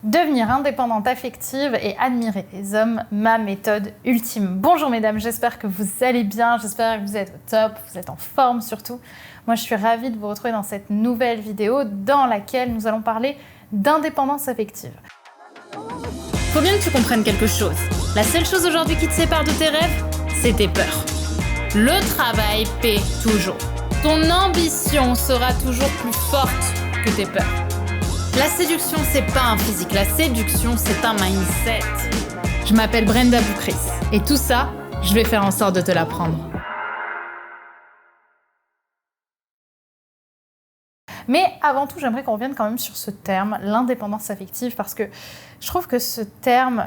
Devenir indépendante affective et admirer les hommes, ma méthode ultime. Bonjour mesdames, j'espère que vous allez bien, j'espère que vous êtes au top, vous êtes en forme surtout. Moi je suis ravie de vous retrouver dans cette nouvelle vidéo dans laquelle nous allons parler d'indépendance affective. Faut bien que tu comprennes quelque chose. La seule chose aujourd'hui qui te sépare de tes rêves, c'est tes peurs. Le travail paie toujours. Ton ambition sera toujours plus forte que tes peurs. La séduction, c'est pas un physique, la séduction, c'est un mindset. Je m'appelle Brenda Boukris et tout ça, je vais faire en sorte de te l'apprendre. Mais avant tout, j'aimerais qu'on revienne quand même sur ce terme, l'indépendance affective, parce que je trouve que ce terme,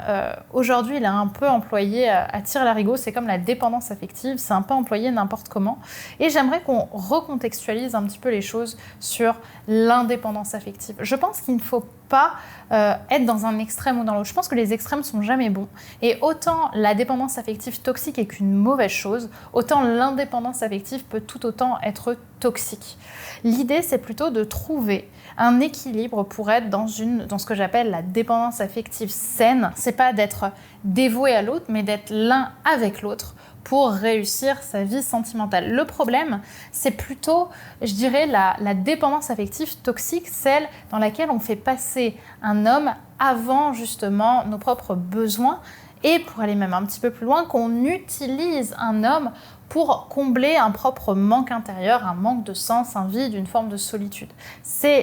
aujourd'hui, il est un peu employé à tire-larigot. C'est comme la dépendance affective, c'est un peu employé n'importe comment. Et j'aimerais qu'on recontextualise un petit peu les choses sur l'indépendance affective. Je pense qu'il ne faut pas être dans un extrême ou dans l'autre. Je pense que les extrêmes sont jamais bons. Et autant la dépendance affective toxique est qu'une mauvaise chose, autant l'indépendance affective peut tout autant être toxique. L'idée, c'est plutôt de trouver un équilibre pour être dans ce que j'appelle la dépendance affective saine. C'est pas d'être dévoué à l'autre, mais d'être l'un avec l'autre pour réussir sa vie sentimentale. Le problème, c'est plutôt, je dirais, la dépendance affective toxique, celle dans laquelle on fait passer un homme avant justement nos propres besoins et pour aller même un petit peu plus loin, qu'on utilise un homme pour combler un propre manque intérieur, un manque de sens, un vide, une forme de solitude.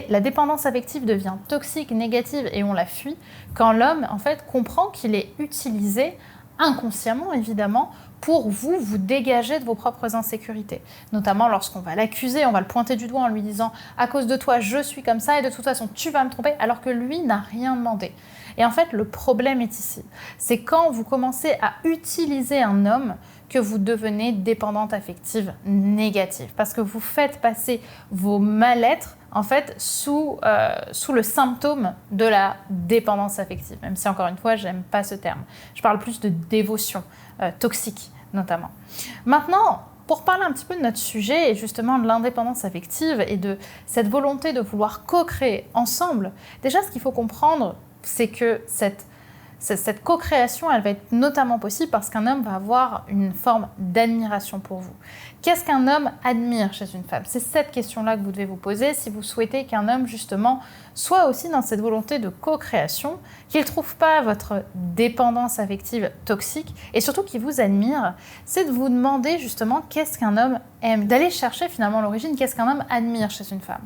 La dépendance affective devient toxique, négative et on la fuit quand l'homme en fait comprend qu'il est utilisé inconsciemment évidemment pour vous dégager de vos propres insécurités. Notamment lorsqu'on va l'accuser, on va le pointer du doigt en lui disant « à cause de toi, je suis comme ça et de toute façon, tu vas me tromper » alors que lui n'a rien demandé. Et en fait, le problème est ici. C'est quand vous commencez à utiliser un homme que vous devenez dépendante affective négative. Parce que vous faites passer vos mal-être en fait, sous le symptôme de la dépendance affective. Même si, encore une fois, j'aime pas ce terme. Je parle plus de dévotion toxique, notamment. Maintenant, pour parler un petit peu de notre sujet et justement de l'indépendance affective et de cette volonté de vouloir co-créer ensemble, déjà, ce qu'il faut comprendre, c'est que cette co-création, elle va être notamment possible parce qu'un homme va avoir une forme d'admiration pour vous. Qu'est-ce qu'un homme admire chez une femme ? C'est cette question-là que vous devez vous poser si vous souhaitez qu'un homme, justement, soit aussi dans cette volonté de co-création, qu'il ne trouve pas votre dépendance affective toxique et surtout qu'il vous admire, c'est de vous demander justement qu'est-ce qu'un homme aime, d'aller chercher finalement l'origine, qu'est-ce qu'un homme admire chez une femme.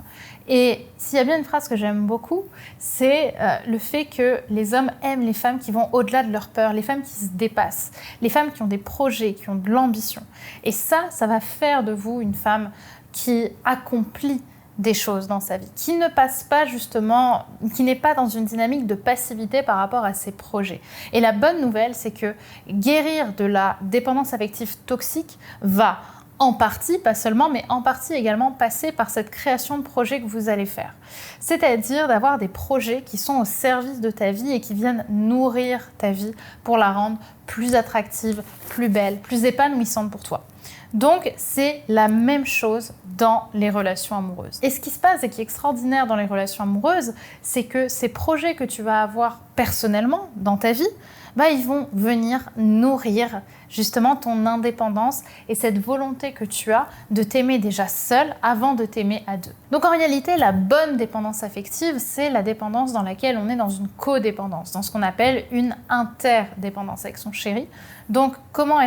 Et s'il y a bien une phrase que j'aime beaucoup, c'est le fait que les hommes aiment les femmes qui vont au-delà de leurs peurs, les femmes qui se dépassent, les femmes qui ont des projets, qui ont de l'ambition. Et ça va faire de vous une femme qui accomplit des choses dans sa vie, qui ne passe pas justement, qui n'est pas dans une dynamique de passivité par rapport à ses projets. Et la bonne nouvelle, c'est que guérir de la dépendance affective toxique va en partie, pas seulement, mais en partie également passer par cette création de projets que vous allez faire. C'est-à-dire d'avoir des projets qui sont au service de ta vie et qui viennent nourrir ta vie pour la rendre plus attractive, plus belle, plus épanouissante pour toi. Donc, c'est la même chose dans les relations amoureuses. Et ce qui se passe et qui est extraordinaire dans les relations amoureuses, c'est que ces projets que tu vas avoir personnellement dans ta vie, ils vont venir nourrir justement ton indépendance et cette volonté que tu as de t'aimer déjà seul avant de t'aimer à deux. Donc en réalité, la bonne dépendance affective, c'est la dépendance dans laquelle on est dans une codépendance, dans ce qu'on appelle une interdépendance avec son chéri. Donc comment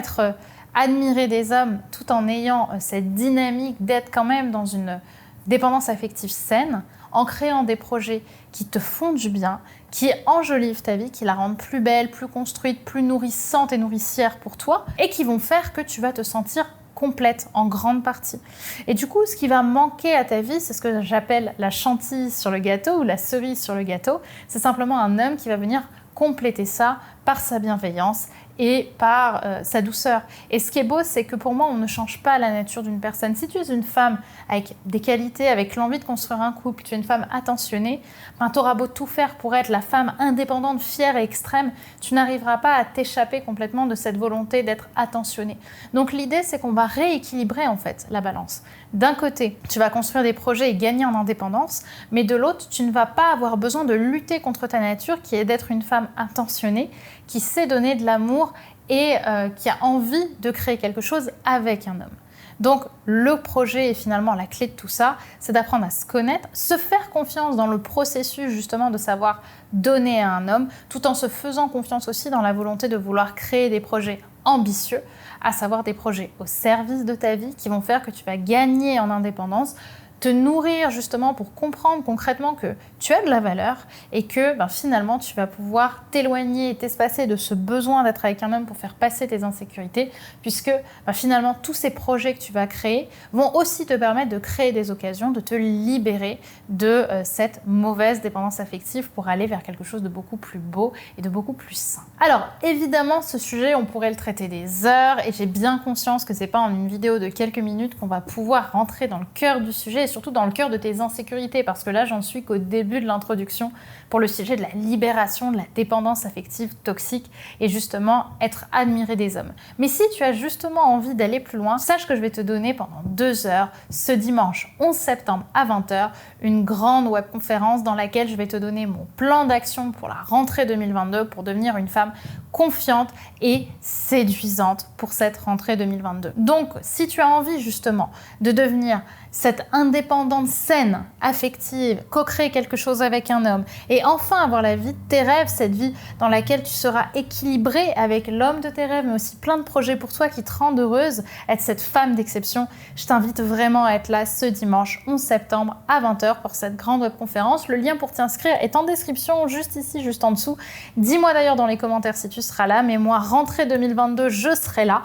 admirer des hommes tout en ayant cette dynamique d'être quand même dans une dépendance affective saine, en créant des projets qui te font du bien, qui enjolivent ta vie, qui la rendent plus belle, plus construite, plus nourrissante et nourricière pour toi, et qui vont faire que tu vas te sentir complète en grande partie. Et du coup, ce qui va manquer à ta vie, c'est ce que j'appelle la chantilly sur le gâteau ou la cerise sur le gâteau. C'est simplement un homme qui va venir compléter ça par sa bienveillance et par sa douceur. Et ce qui est beau, c'est que pour moi, on ne change pas la nature d'une personne. Si tu es une femme avec des qualités, avec l'envie de construire un couple, tu es une femme attentionnée, ben, tu auras beau tout faire pour être la femme indépendante, fière et extrême, tu n'arriveras pas à t'échapper complètement de cette volonté d'être attentionnée. Donc l'idée, c'est qu'on va rééquilibrer en fait la balance. D'un côté, tu vas construire des projets et gagner en indépendance, mais de l'autre, tu ne vas pas avoir besoin de lutter contre ta nature qui est d'être une femme attentionnée, qui sait donner de l'amour et qui a envie de créer quelque chose avec un homme. Donc le projet est finalement la clé de tout ça, c'est d'apprendre à se connaître, se faire confiance dans le processus justement de savoir donner à un homme, tout en se faisant confiance aussi dans la volonté de vouloir créer des projets ambitieux, à savoir des projets au service de ta vie qui vont faire que tu vas gagner en indépendance, te nourrir justement pour comprendre concrètement que tu as de la valeur et que finalement tu vas pouvoir t'éloigner et t'espacer de ce besoin d'être avec un homme pour faire passer tes insécurités, puisque finalement tous ces projets que tu vas créer vont aussi te permettre de créer des occasions, de te libérer de cette mauvaise dépendance affective pour aller vers quelque chose de beaucoup plus beau et de beaucoup plus sain. Alors évidemment, ce sujet on pourrait le traiter des heures et j'ai bien conscience que c'est pas en une vidéo de quelques minutes qu'on va pouvoir rentrer dans le cœur du sujet et surtout dans le cœur de tes insécurités, parce que là j'en suis qu'au début de l'introduction pour le sujet de la libération de la dépendance affective toxique et justement être admiré des hommes. Mais si tu as justement envie d'aller plus loin, sache que je vais te donner pendant 2 heures ce dimanche 11 septembre à 20h une grande webconférence dans laquelle je vais te donner mon plan d'action pour la rentrée 2022 pour devenir une femme confiante et séduisante pour cette rentrée 2022. Donc si tu as envie justement de devenir cette indépendante saine, affective, co-créer quelque chose avec un homme et enfin avoir la vie de tes rêves, cette vie dans laquelle tu seras équilibrée avec l'homme de tes rêves, mais aussi plein de projets pour toi qui te rendent heureuse, être cette femme d'exception, je t'invite vraiment à être là ce dimanche 11 septembre à 20h pour cette grande webconférence. Le lien pour t'inscrire est en description, juste ici, juste en dessous. Dis-moi d'ailleurs dans les commentaires si tu seras là, mais moi, rentrée 2022, je serai là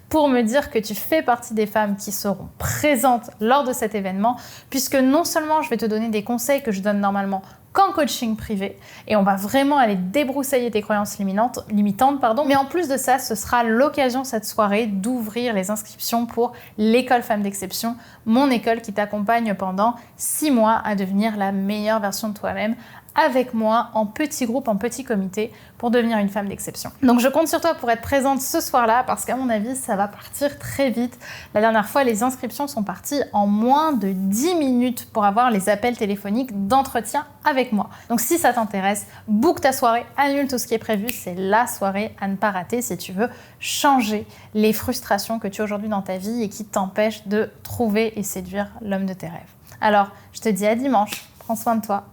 pour me dire que tu fais partie des femmes qui seront présentes lors de cet événement, puisque non seulement je vais te donner des conseils que je donne normalement qu'en coaching privé, et on va vraiment aller débroussailler tes croyances limitantes, mais en plus de ça, ce sera l'occasion cette soirée d'ouvrir les inscriptions pour l'école Femmes d'Exception, mon école qui t'accompagne pendant 6 mois à devenir la meilleure version de toi-même, avec moi, en petit groupe, en petit comité, pour devenir une femme d'exception. Donc je compte sur toi pour être présente ce soir-là, parce qu'à mon avis, ça va partir très vite. La dernière fois, les inscriptions sont parties en moins de 10 minutes pour avoir les appels téléphoniques d'entretien avec moi. Donc si ça t'intéresse, book ta soirée, annule tout ce qui est prévu, c'est la soirée à ne pas rater si tu veux changer les frustrations que tu as aujourd'hui dans ta vie et qui t'empêchent de trouver et séduire l'homme de tes rêves. Alors, je te dis à dimanche, prends soin de toi.